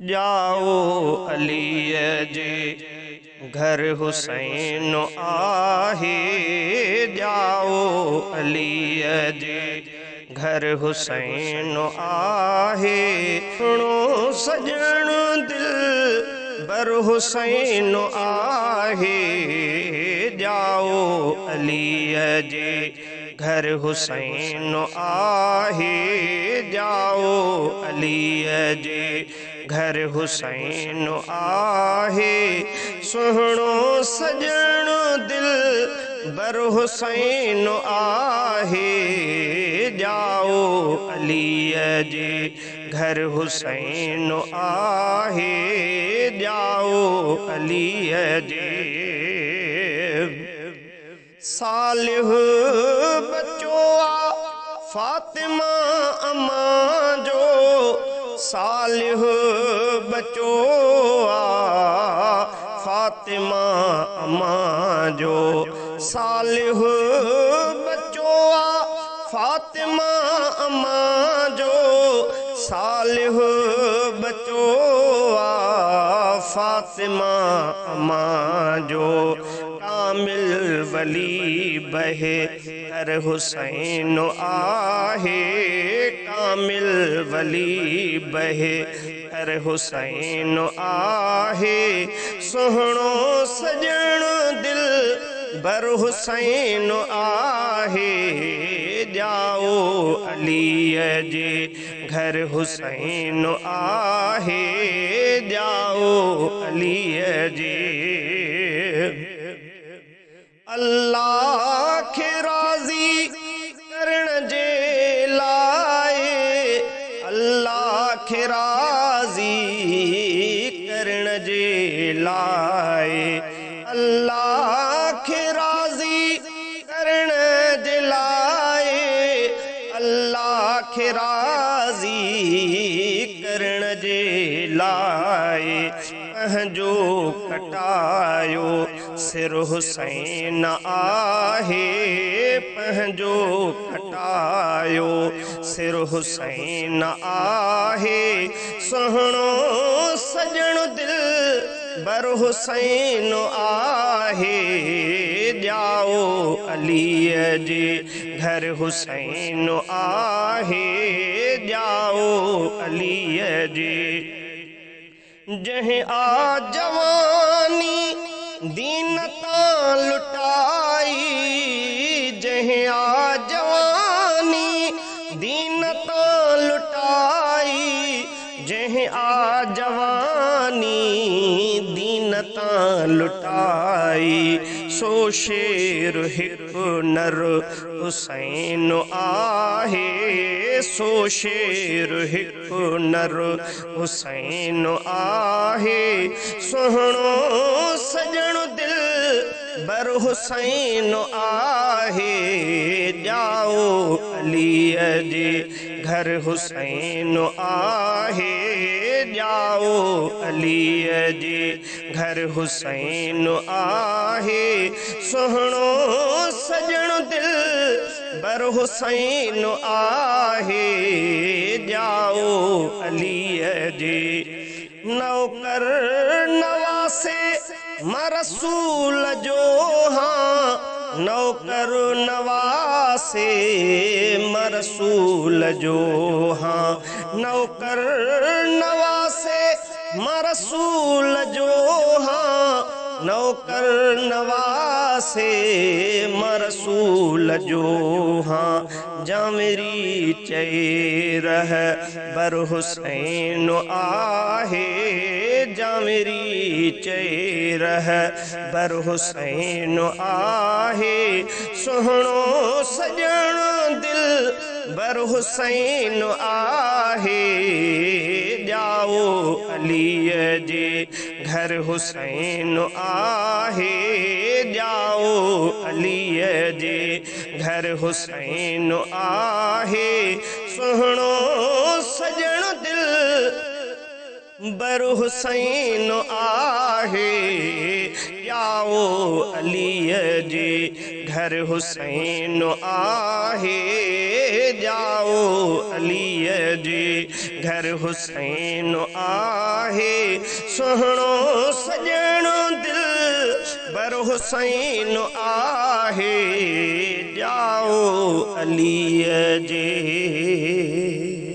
जाओ अली जे घर हुसैन आहे। जाओ अली जे घर हुसैन आहे। सुनो सजण दिल बर हुसैन आहे। जाओ अली जे घर हुसैन आहे। जाओ अली जे घर हुसैन आहे। सुहिणो सजण दिल बर हुसैन आहे। जाओ अली जे घर हुसैन आहे। जाओ अली जे सालिह बच्चो फातिमा अम्मा जो। सालिह बच्चो फातिमा अम्मा जो। सालिह बच्चो फातिमा अम्मा जो। सालिह बच्चो फातिमा अम्मा जो। कामिल वली बहे कर हुसैन आहे। कामिल वली बहे कर हुसैन आहे। सुहिणो सजण दिल बर हुसैन आहे। जाओ अली जे घर हुसैन आहे। जाओ अली जे अल्लाह खे राज़ी करण जे लाए। अल्लाह खे राज़ी करण जे लाए। अल्लाह खे राज़ी करण जे लाए। अल्लाह खे राज़ी करण जे लाए। पंहिंजो कटायो सिर हुसैन आहे। पंहिंजो कटायो सिर हुसैन आहे। सुहिणो सजण दिल बर हुसैन आहे। जाओ अली जे घर हुसैन आहे। जाओ अली जे जहीं आ जवानी दीन तां लुटाई। जहीं आ जवानी दीन तां लुटाई। जहीं आ जवानी दीन तां लुटाई। सो शेर हिकु नर हुसैन आहे। सो शेर हिकु नर हुसैन आहे। सुहिणो सजण दिल बर हुसैन आहे। जाओ अली जे घर हुसैन आहे। जाओ अली जे घर हुसैन आहे। सुहिणो सजण दिल बर हुसैन आहे। जाओ अली जे नौकर नवासे मरसूल जो हाँ। नौकर नवासे मरसूल जो हाँ। नौकर नवासे मरसूल जो हाँ। नौकर नवासे मरसूल जो हाँ। जामिरी चई रह बर हुसैन आहे। जामिरी चई रह बर हुसैन आहे। सुहिणो सजण दिल बर हुसैन आहे। जाओ अली जे घर हुसैन आहे। जाओ अली जे घर हुसैन आहे। सुहिणो सजण दिल बर हुसैन आहे। जाओ अली जे घर हुसैन आहे। जाओ अली जे घर हुसैन आहे। आहे सुहिणो सॼणो दिल बर हुसैन आहे ॼाओ अलीअ जे